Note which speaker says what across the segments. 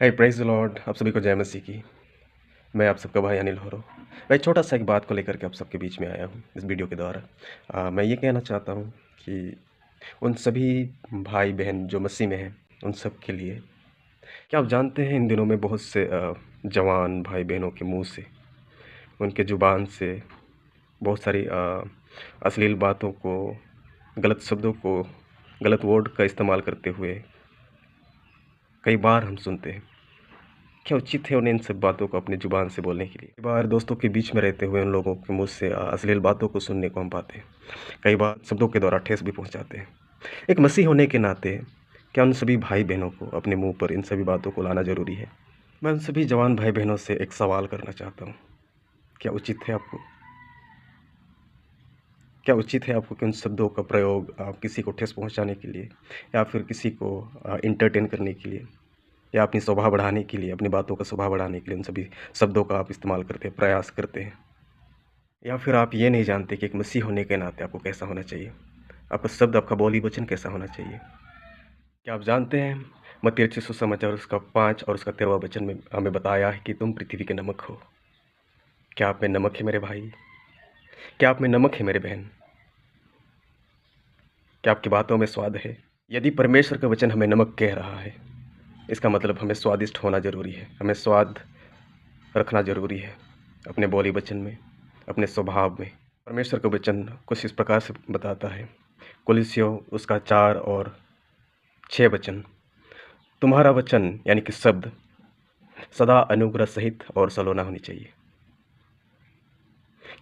Speaker 1: hey, praise the Lord. आप सभी को जय मसीह की। मैं आप सबका भाई अनिल होरो। मैं छोटा-सा एक बात को लेकर के आप सबके बीच में आया हूँ इस वीडियो के द्वारा। मैं ये कहना चाहता हूँ कि उन सभी भाई-बहन जो मसीह में हैं, उन सब के लिए, क्या आप जानते हैं इन दिनों में बहुत से जवान भाई-बहनों के मुँह से, उनके ज़ुबान से बहुत सारी अश्लील बातों को, गलत शब्दों को, गलत वर्ड का इस्तेमाल करते हुए कई बार हम सुनते हैं। क्या उचित है उन्हें इन सब बातों को अपनी ज़ुबान से बोलने के लिए? कई बार दोस्तों के बीच में रहते हुए उन लोगों के मुँह से अश्लील बातों को सुनने को हम पाते हैं। कई बार शब्दों के द्वारा ठेस भी पहुँचाते हैं। एक मसीह होने के नाते क्या उन सभी भाई-बहनों को अपने मुँह पर इन सभी बातों को लाना ज़रूरी है? मैं उन सभी जवान भाई-बहनों से एक सवाल करना चाहता हूँ। क्या उचित है आपको कि उन शब्दों का प्रयोग आप किसी को ठेस पहुँचाने के लिए या फिर किसी को एंटरटेन करने के लिए या अपनी शोभा बढ़ाने के लिए, अपनी बातों का शोभा बढ़ाने के लिए उन सभी शब्दों का आप इस्तेमाल करते हैं, प्रयास करते हैं? या फिर आप ये नहीं जानते कि एक मसीह होने के नाते आपको कैसा होना चाहिए? आपका शब्द, आपका बोली वचन कैसा होना चाहिए? क्या आप जानते हैं मत्ती रचित सुसमाचार उसका 5 और उसका 13वां वचन में हमें बताया है कि तुम पृथ्वी के नमक हो। क्या आप में नमक है मेरे भाई? क्या आप में नमक है मेरे बहन? क्या आपकी बातों में स्वाद है? यदि परमेश्वर का वचन हमें नमक कह रहा है, इसका मतलब हमें स्वादिष्ट होना ज़रूरी है, हमें स्वाद रखना ज़रूरी है अपने बोली वचन में, अपने स्वभाव में। परमेश्वर का वचन कुछ इस प्रकार से बताता है, कुलिस्सियों उसका 4 और 6 वचन, तुम्हारा वचन यानी कि शब्द सदा अनुग्रह सहित और सलोना होनी चाहिए,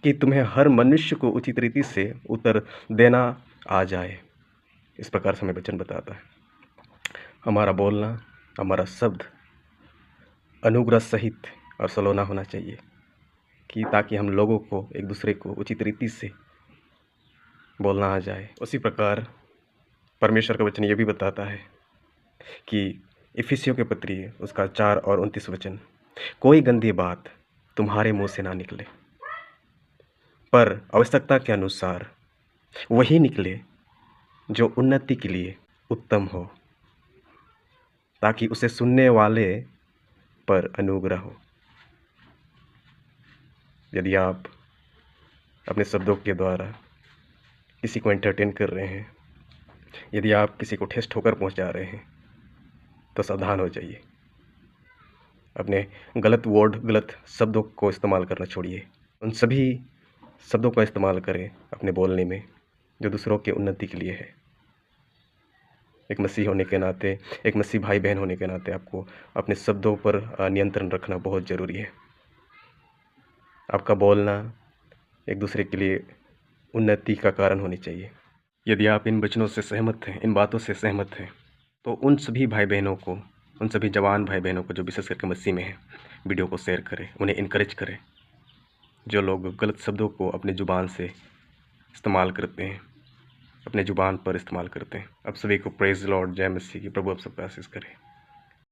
Speaker 1: कि तुम्हें हर मनुष्य को उचित रीति से उत्तर देना आ जाए। इस प्रकार से हमें वचन बताता है। हमारा बोलना, हमारा शब्द अनुग्रह सहित और सलोना होना चाहिए, कि ताकि हम लोगों को, एक दूसरे को उचित रीति से बोलना आ जाए। उसी प्रकार परमेश्वर का वचन ये भी बताता है कि इफिसियों के पत्री उसका 4 और 29 वचन, कोई गंदी बात तुम्हारे मुंह से ना निकले, पर आवश्यकता के अनुसार वही निकले जो उन्नति के लिए उत्तम हो, ताकि उसे सुनने वाले पर अनुग्रह हो। यदि आप अपने शब्दों के द्वारा किसी को एंटरटेन कर रहे हैं, यदि आप किसी को ठेस ठोकर पहुंचा रहे हैं, तो सावधान हो जाइए। अपने गलत वर्ड, गलत शब्दों को इस्तेमाल करना छोड़िए। उन सभी शब्दों का इस्तेमाल करें अपने बोलने में जो दूसरों की उन्नति के लिए है। एक मसीह होने के नाते, एक मसीह भाई बहन होने के नाते आपको अपने शब्दों पर नियंत्रण रखना बहुत ज़रूरी है। आपका बोलना एक दूसरे के लिए उन्नति का कारण होनी चाहिए। यदि आप इन वचनों से सहमत हैं, इन बातों से सहमत हैं, तो उन सभी भाई बहनों को, उन सभी जवान भाई बहनों को जो विशेष करके मसीह में हैं, वीडियो को शेयर करें, उन्हें इनकरेज करें। जो लोग गलत शब्दों को अपने ज़ुबान से इस्तेमाल करते हैं, अपने ज़ुबान पर इस्तेमाल करते हैं। आप सभी को प्रेज़ द लॉर्ड, जय मसीह की। प्रभु आप सबका आशीष करे।